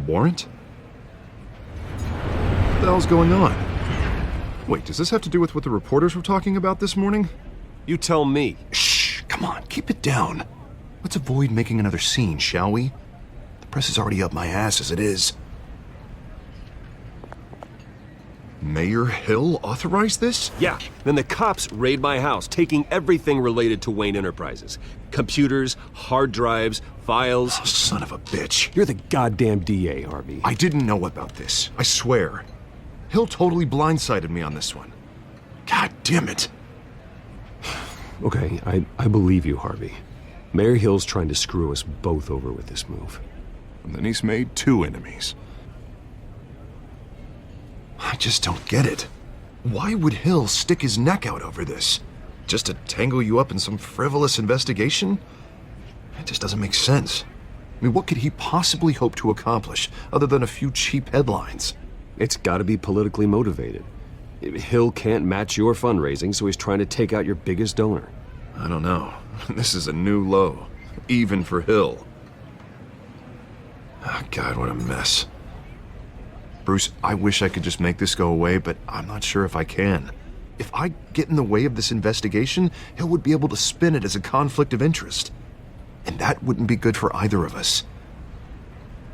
warrant? What the hell's going on? Wait, does this have to do with what the reporters were talking about this morning? You tell me. Shh, come on, keep it down. Let's avoid making another scene, shall we? The press is already up my ass as it is. Mayor Hill authorized this? Yeah, then the cops raid my house, taking everything related to Wayne Enterprises. Computers, hard drives, files. Oh, son of a bitch. You're the goddamn DA, Harvey. I didn't know about this, I swear. Hill totally blindsided me on this one. God damn it. Okay, I believe you, Harvey. Mayor Hill's trying to screw us both over with this move. And then he's made 2 enemies. I just don't get it. Why would Hill stick his neck out over this? Just to tangle you up in some frivolous investigation? It just doesn't make sense. I mean, what could he possibly hope to accomplish other than a few cheap headlines? It's gotta be politically motivated. Hill can't match your fundraising, so he's trying to take out your biggest donor. I don't know. This is a new low, even for Hill. Oh, God, what a mess. Bruce, I wish I could just make this go away, but I'm not sure if I can. If I get in the way of this investigation, Hill would be able to spin it as a conflict of interest. And that wouldn't be good for either of us.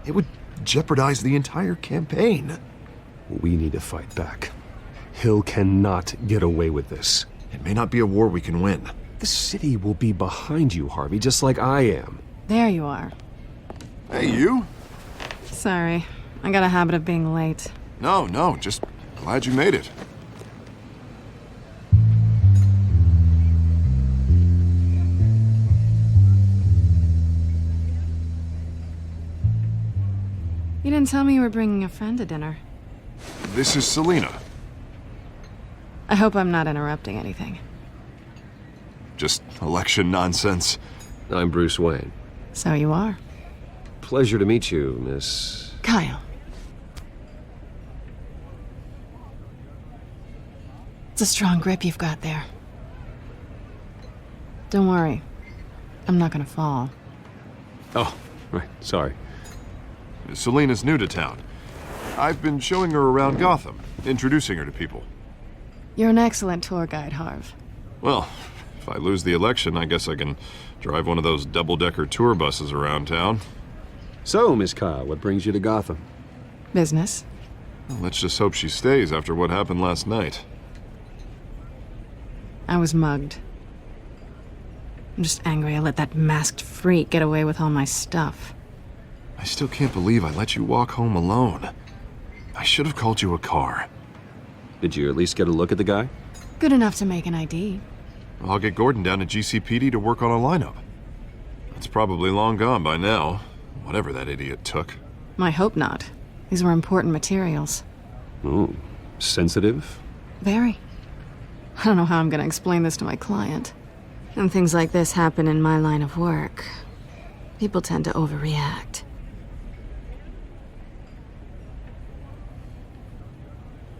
It would jeopardize the entire campaign. We need to fight back. Hill cannot get away with this. It may not be a war we can win. The city will be behind you, Harvey, just like I am. There you are. Hey, you? Sorry. I got a habit of being late. No, just glad you made it. You didn't tell me you were bringing a friend to dinner. This is Selena. I hope I'm not interrupting anything. Just election nonsense. I'm Bruce Wayne. So you are. Pleasure to meet you, Miss... Kyle. It's a strong grip you've got there. Don't worry. I'm not gonna fall. Oh, right, sorry. Selena's new to town. I've been showing her around Gotham, introducing her to people. You're an excellent tour guide, Harv. Well, if I lose the election, I guess I can drive one of those double-decker tour buses around town. So, Miss Kyle, what brings you to Gotham? Business. Well, let's just hope she stays after what happened last night. I was mugged. I'm just angry I let that masked freak get away with all my stuff. I still can't believe I let you walk home alone. I should have called you a car. Did you at least get a look at the guy? Good enough to make an ID. I'll get Gordon down to GCPD to work on a lineup. It's probably long gone by now, whatever that idiot took. I hope not. These were important materials. Ooh, sensitive? Very. I don't know how I'm gonna explain this to my client. When things like this happen in my line of work, people tend to overreact.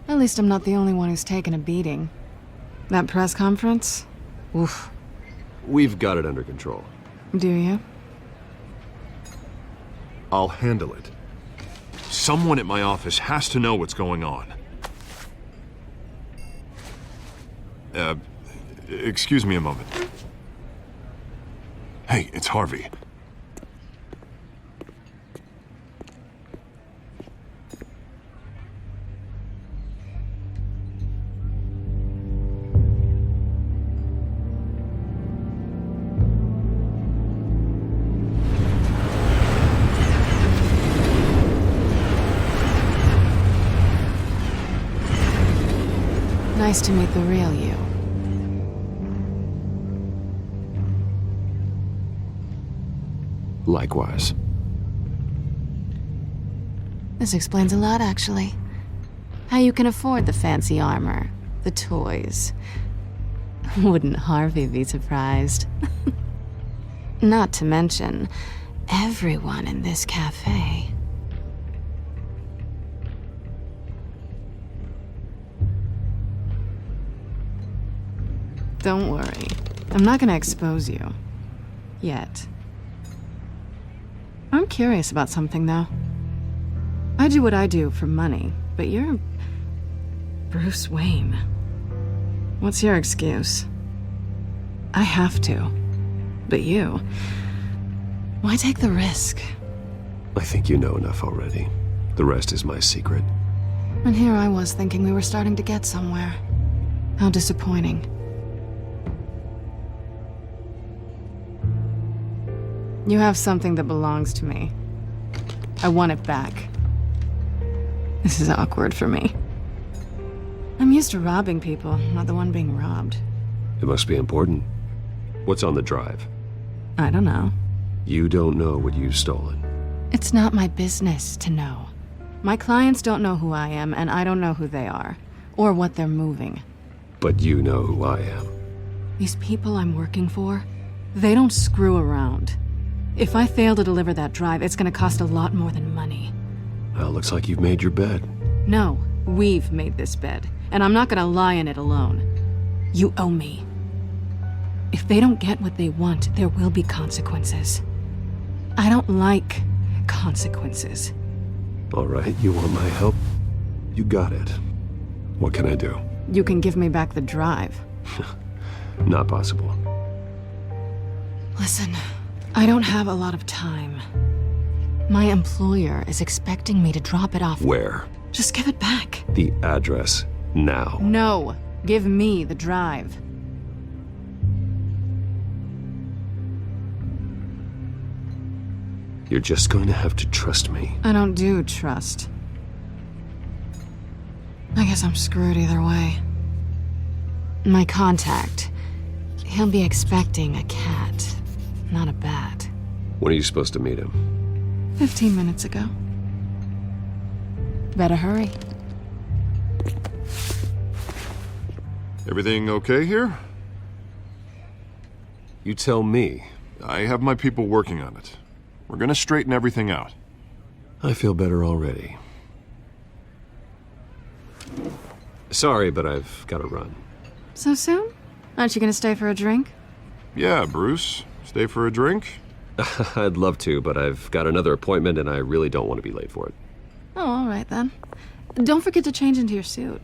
At least I'm not the only one who's taken a beating. That press conference? Oof. We've got it under control. Do you? I'll handle it. Someone at my office has to know what's going on. Excuse me a moment. Hey, it's Harvey. Nice to meet the real you. Likewise. This explains a lot, actually. How you can afford the fancy armor, the toys. Wouldn't Harvey be surprised? Not to mention, everyone in this cafe. Don't worry. I'm not gonna expose you. Yet. I'm curious about something, though. I do what I do for money, but you're Bruce Wayne. What's your excuse? I have to. But you... why take the risk? I think you know enough already. The rest is my secret. And here I was thinking we were starting to get somewhere. How disappointing. You have something that belongs to me. I want it back. This is awkward for me. I'm used to robbing people, not the one being robbed. It must be important. What's on the drive? I don't know. You don't know what you've stolen. It's not my business to know. My clients don't know who I am, and I don't know who they are, or what they're moving. But you know who I am. These people I'm working for, they don't screw around. If I fail to deliver that drive, it's gonna cost a lot more than money. Well, looks like you've made your bed. No, we've made this bed, and I'm not gonna lie in it alone. You owe me. If they don't get what they want, there will be consequences. I don't like consequences. All right, you want my help? You got it. What can I do? You can give me back the drive. Not possible. Listen, I don't have a lot of time. My employer is expecting me to drop it off. Where? Just give it back. The address, now. No, give me the drive. You're just going to have to trust me. I don't do trust. I guess I'm screwed either way. My contact, he'll be expecting a cat, not a bat. When are you supposed to meet him? 15 minutes ago. Better hurry. Everything okay here? You tell me. I have my people working on it. We're gonna straighten everything out. I feel better already. Sorry, but I've got to run. So soon? Aren't you gonna stay for a drink? Yeah, Bruce. Stay for a drink? I'd love to, but I've got another appointment and I really don't want to be late for it. Oh, all right then. Don't forget to change into your suit.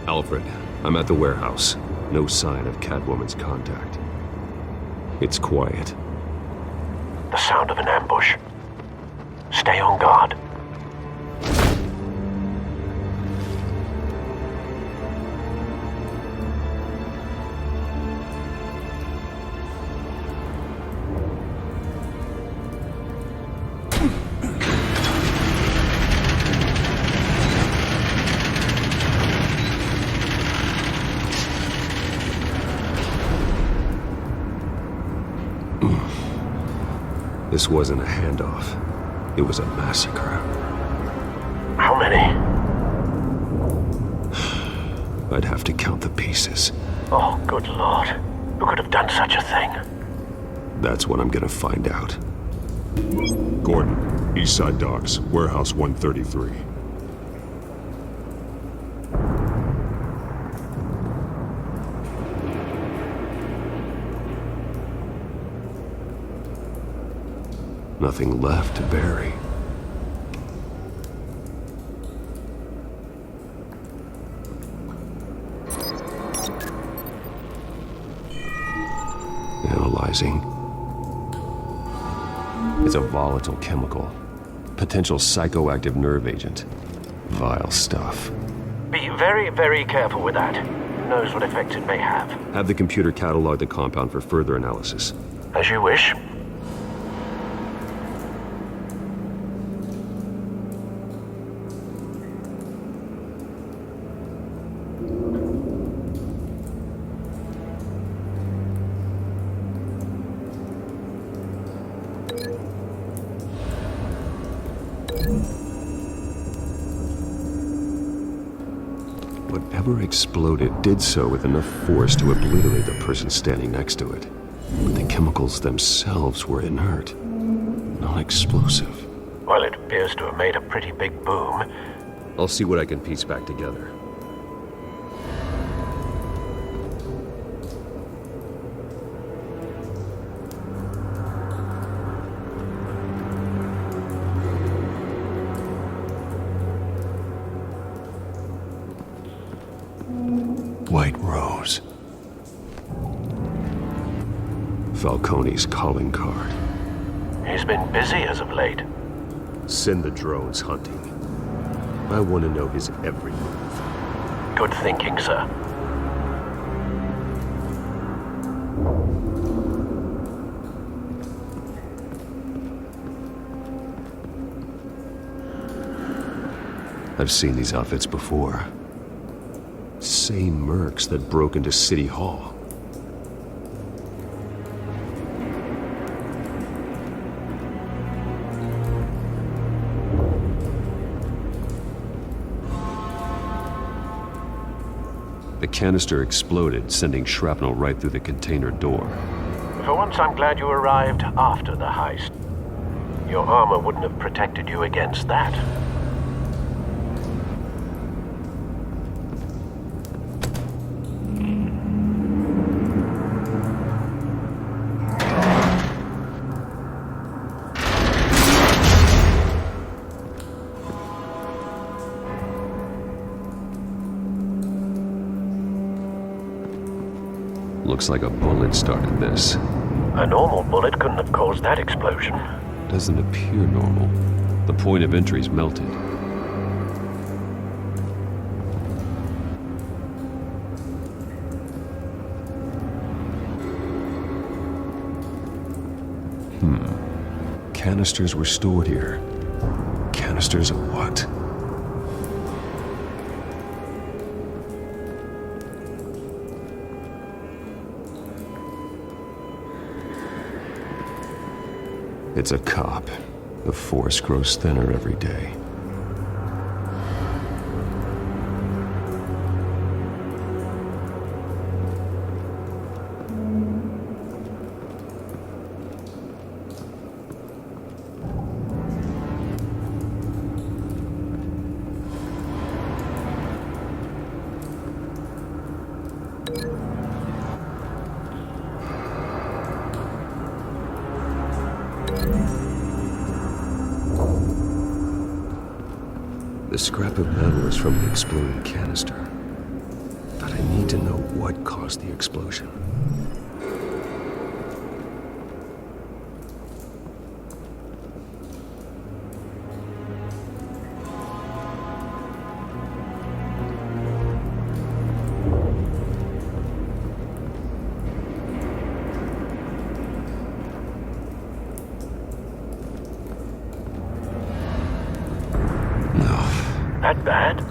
Alfred, I'm at the warehouse. No sign of Catwoman's contact. It's quiet. The sound of an ambush. Stay on guard. This wasn't a handoff. It was a massacre. How many? I'd have to count the pieces. Oh, good lord. Who could have done such a thing? That's what I'm gonna find out. Gordon, Eastside Docks, Warehouse 133. Nothing left to bury. Analyzing. It's a volatile chemical. Potential psychoactive nerve agent. Vile stuff. Be very, very careful with that. Who knows what effect it may have. Have the computer catalog the compound for further analysis. As you wish. Whatever Whatever exploded did so with enough force to obliterate the person standing next to it. But the chemicals themselves were inert, not explosive. Well, it appears to have made a pretty big boom. I'll see what I can piece back together. White Rose. Falcone's calling card. He's been busy as of late. Send the drones hunting. I want to know his every move. Good thinking, sir. I've seen these outfits before. Same mercs that broke into City Hall. The canister exploded, sending shrapnel right through the container door. For once, I'm glad you arrived after the heist. Your armor wouldn't have protected you against that. Looks like a bullet started this. A normal bullet couldn't have caused that explosion. Doesn't appear normal. The point of entry's melted. Canisters were stored here. Canisters of what? It's a cop. The force grows thinner every day. The scrap of metal is from the exploding canister. But I need to know what caused the explosion. That bad?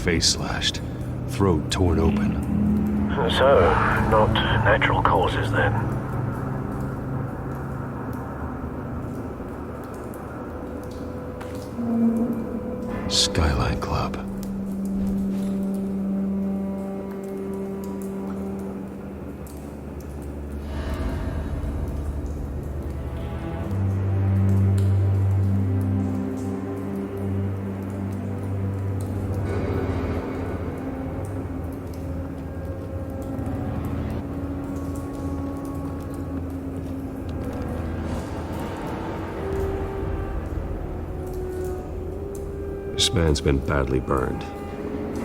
Face slashed, throat torn open. So, not natural causes then. Skyline Club. This man's been badly burned.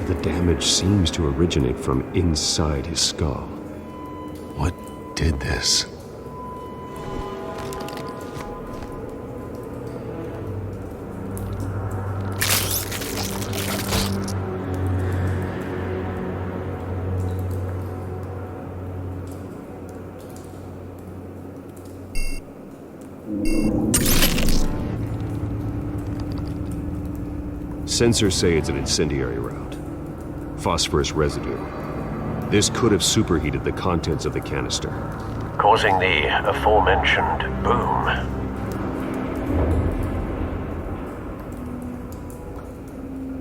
The damage seems to originate from inside his skull. What did this? Sensors say it's an incendiary route. Phosphorus residue. This could have superheated the contents of the canister, Causing the aforementioned boom.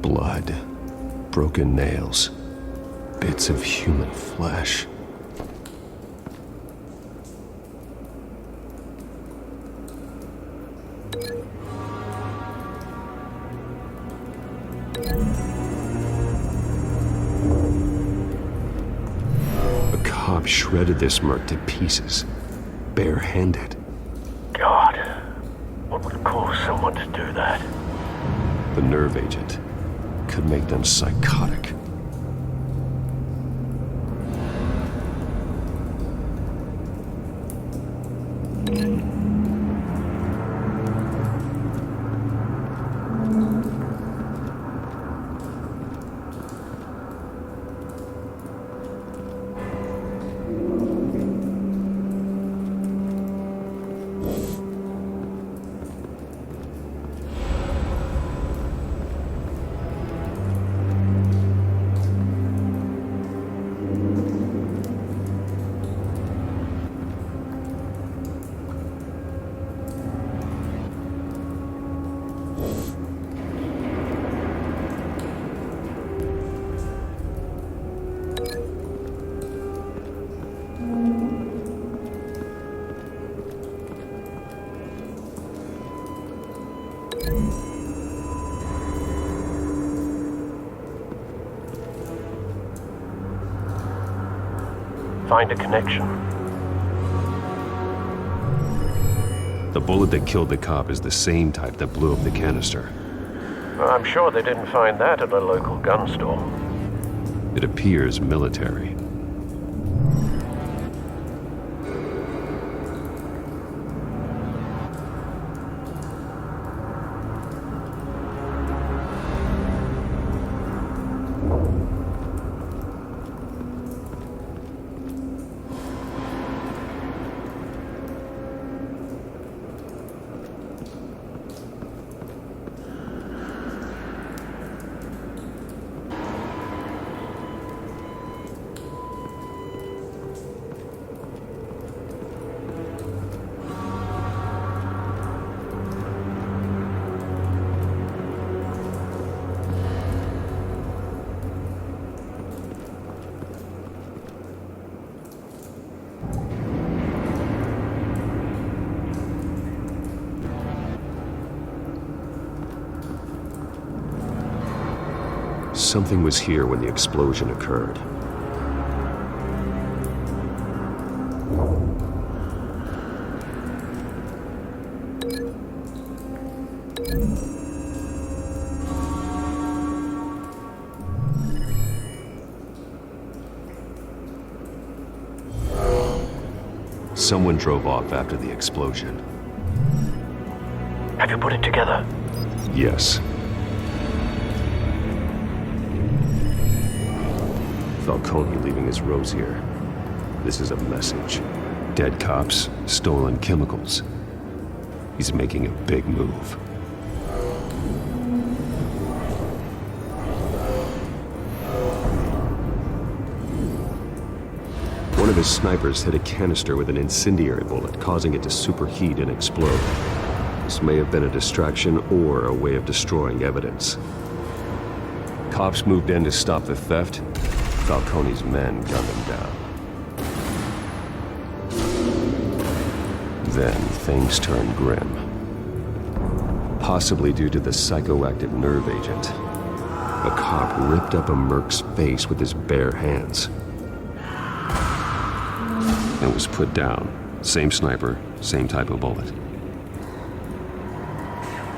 Blood, broken nails, bits of human flesh. A cop shredded this merc to pieces, barehanded. God, what would cause someone to do that? The nerve agent could make them psychotic. Find a connection. The bullet that killed the cop is the same type that blew up the canister. I'm sure they didn't find that at a local gun store. It appears military. Something was here when the explosion occurred. Someone drove off after the explosion. Have you put it together? Yes. Falcone leaving his rose here. This is a message. Dead cops, stolen chemicals. He's making a big move. One of his snipers hit a canister with an incendiary bullet, causing it to superheat and explode. This may have been a distraction or a way of destroying evidence. Cops moved in to stop the theft. Falcone's men gunned him down. Then things turned grim. Possibly due to the psychoactive nerve agent. A cop ripped up a merc's face with his bare hands. And was put down. Same sniper, same type of bullet.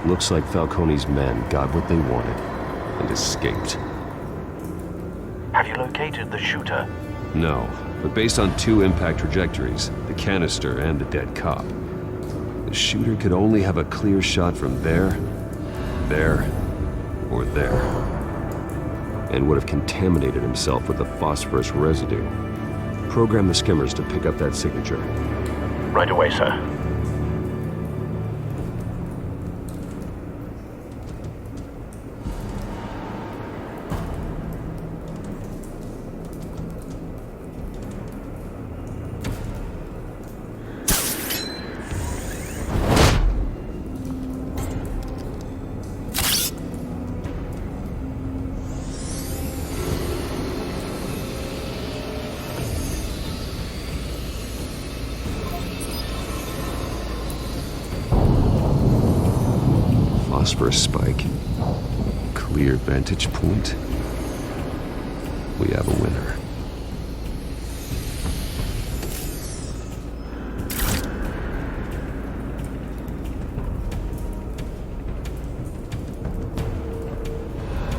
Looks like Falcone's men got what they wanted and escaped. Have you located the shooter? No, but based on two impact trajectories, the canister and the dead cop, the shooter could only have a clear shot from there, or there, and would have contaminated himself with the phosphorus residue. Program the skimmers to pick up that signature. Right away, sir. phosphorus spike. Clear vantage point. We have a winner.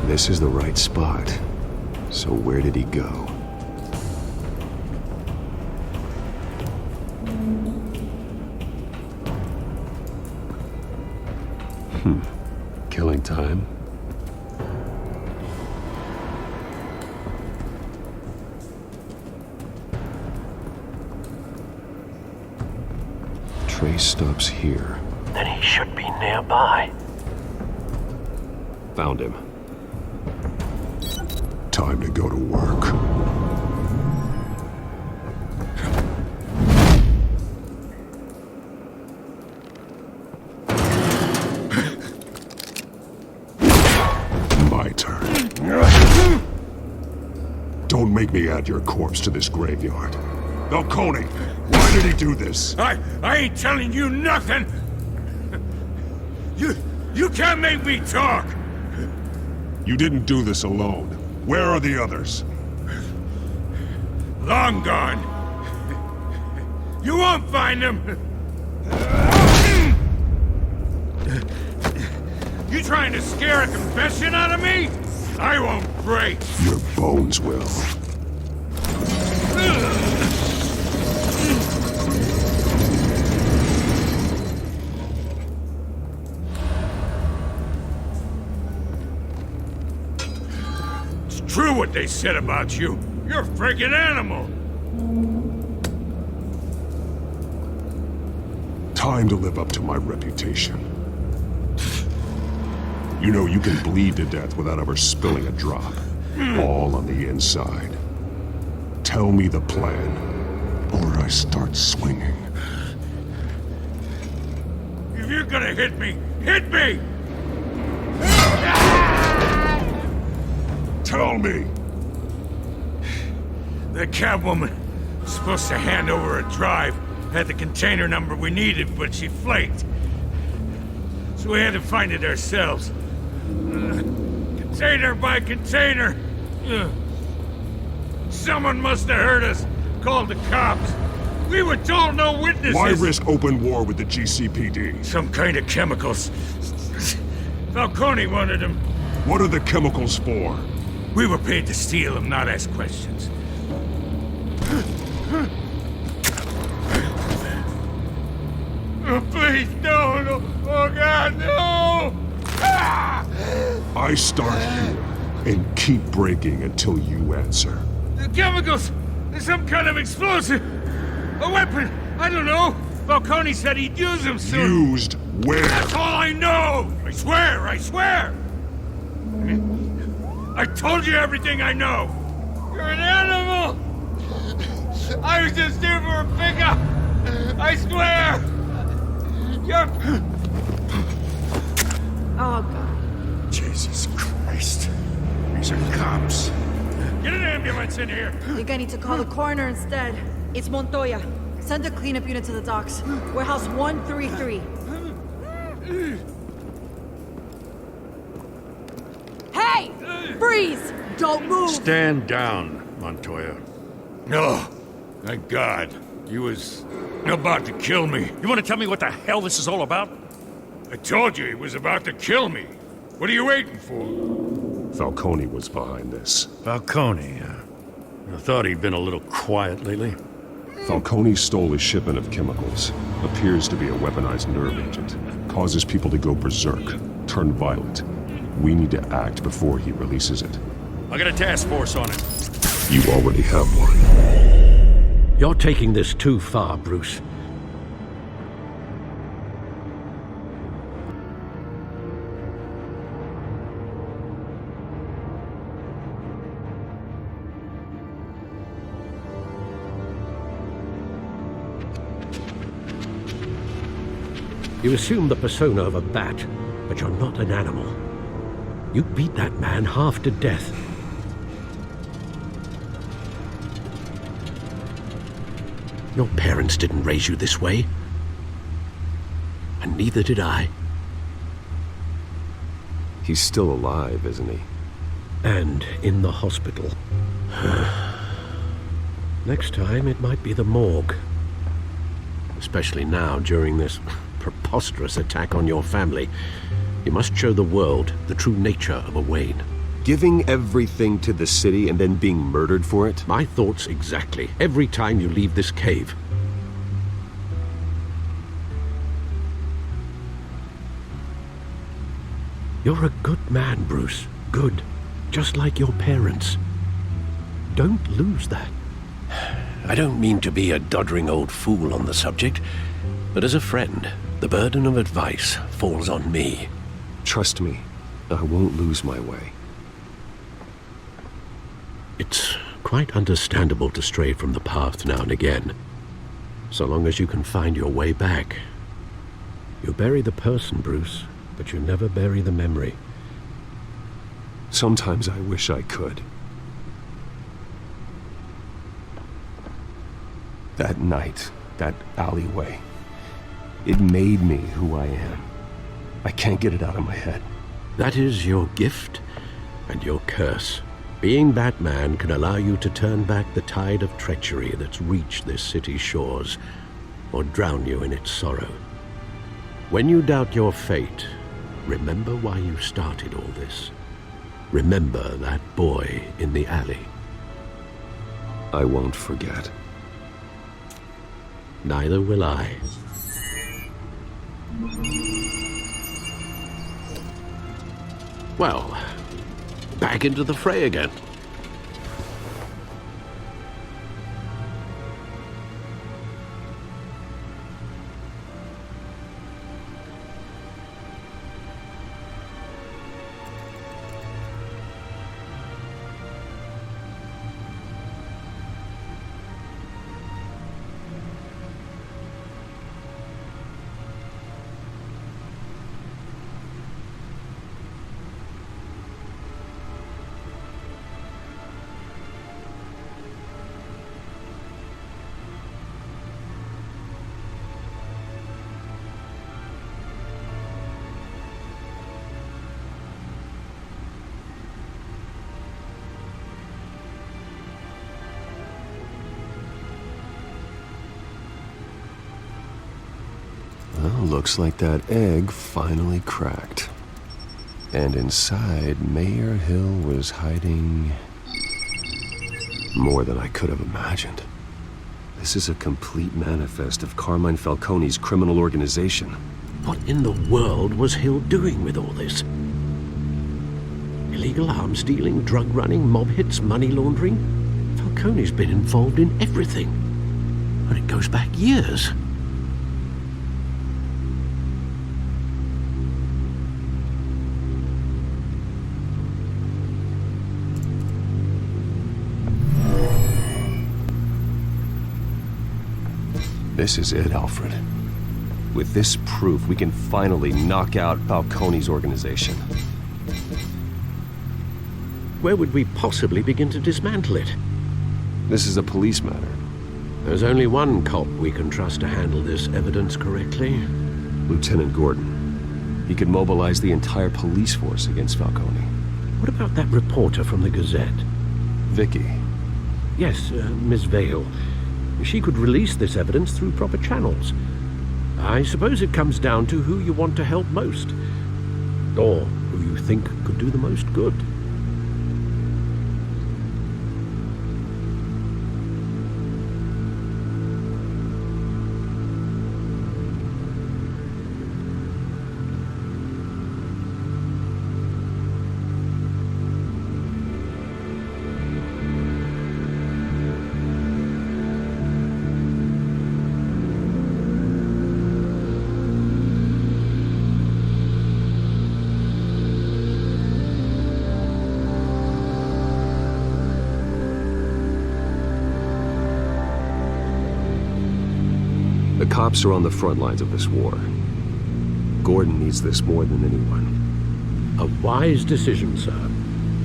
This is the right spot. So where did he go? Killing time. Trace stops here. Then he should be nearby. Found him. Time to go to work. My turn. Don't make me add your corpse to this graveyard. Falcone, why did he do this? I ain't telling you nothing! You can't make me talk! You didn't do this alone. Where are the others? Long gone. You won't find them! You trying to scare a confession out of me? I won't break! Your bones will. True what they said about you. You're a freaking animal. Time to live up to my reputation. You know you can bleed to death without ever spilling a drop. All on the inside. Tell me the plan, or I start swinging. If you're gonna hit me, hit me! Tell me! The Catwoman was supposed to hand over a drive. Had the container number we needed, but she flaked. So we had to find it ourselves. Container by container. Someone must have heard us. Called the cops. We were told no witnesses. Why risk open war with the GCPD? Some kind of chemicals. Falcone wanted them. What are the chemicals for? We were paid to steal them, not ask questions. Oh, please, no. Oh, God, no! Ah! I start here and keep breaking until you answer. The chemicals! There's some kind of explosive! A weapon! I don't know! Falcone said he'd use them soon! Used where? That's all I know! I swear! I told you everything I know! You're an animal! I was just here for a pickup! I swear! You're... Oh, God. Jesus Christ. These are cops. Get an ambulance in here! I think I need to call the coroner instead. It's Montoya. Send a cleanup unit to the docks. Warehouse 133. Hey! Freeze! Don't move! Stand down, Montoya. No. Thank God. He was about to kill me. You want to tell me what the hell this is all about? I told you he was about to kill me. What are you waiting for? Falcone was behind this. Falcone, I thought he'd been a little quiet lately. Falcone stole a shipment of chemicals. Appears to be a weaponized nerve agent. Causes people to go berserk, turn violent. We need to act before he releases it. I got a task force on it. You already have one. You're taking this too far, Bruce. You assume the persona of a bat, but you're not an animal. You beat that man half to death. Your parents didn't raise you this way. And neither did I. He's still alive, isn't he? And in the hospital. Next time, it might be the morgue. Especially now, during this preposterous attack on your family. You must show the world the true nature of a Wayne. Giving everything to the city and then being murdered for it? My thoughts exactly. Every time you leave this cave. You're a good man, Bruce. Good. Just like your parents. Don't lose that. I don't mean to be a doddering old fool on the subject, but as a friend, the burden of advice falls on me. Trust me, I won't lose my way. It's quite understandable to stray from the path now and again, so long as you can find your way back. You bury the person, Bruce, but you never bury the memory. Sometimes I wish I could. That night, that alleyway, it made me who I am. I can't get it out of my head. That is your gift and your curse. Being Batman can allow you to turn back the tide of treachery that's reached this city's shores, or drown you in its sorrow. When you doubt your fate, remember why you started all this. Remember that boy in the alley. I won't forget. Neither will I. Well, back into the fray again. Well, looks like that egg finally cracked. And inside, Mayor Hill was hiding more than I could have imagined. This is a complete manifest of Carmine Falcone's criminal organization. What in the world was Hill doing with all this? Illegal arms dealing, drug running, mob hits, money laundering? Falcone's been involved in everything. And it goes back years. This is it, Alfred. With this proof, we can finally knock out Falcone's organization. Where would we possibly begin to dismantle it? This is a police matter. There's only one cop we can trust to handle this evidence correctly. Lieutenant Gordon. He could mobilize the entire police force against Falcone. What about that reporter from the Gazette? Vicky. Yes, Miss Vale. She could release this evidence through proper channels. I suppose it comes down to who you want to help most. Or who you think could do the most good. The cops are on the front lines of this war. Gordon needs this more than anyone. A wise decision, sir.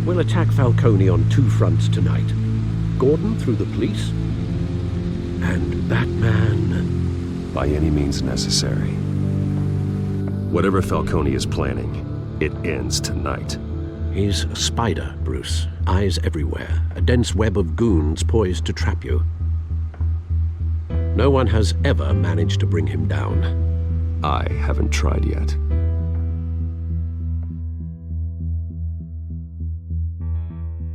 We'll attack Falcone on two fronts tonight. Gordon through the police, and Batman... By any means necessary. Whatever Falcone is planning, It ends tonight. He's a spider, Bruce. Eyes everywhere. A dense web of goons poised to trap you. No one has ever managed to bring him down. I haven't tried yet.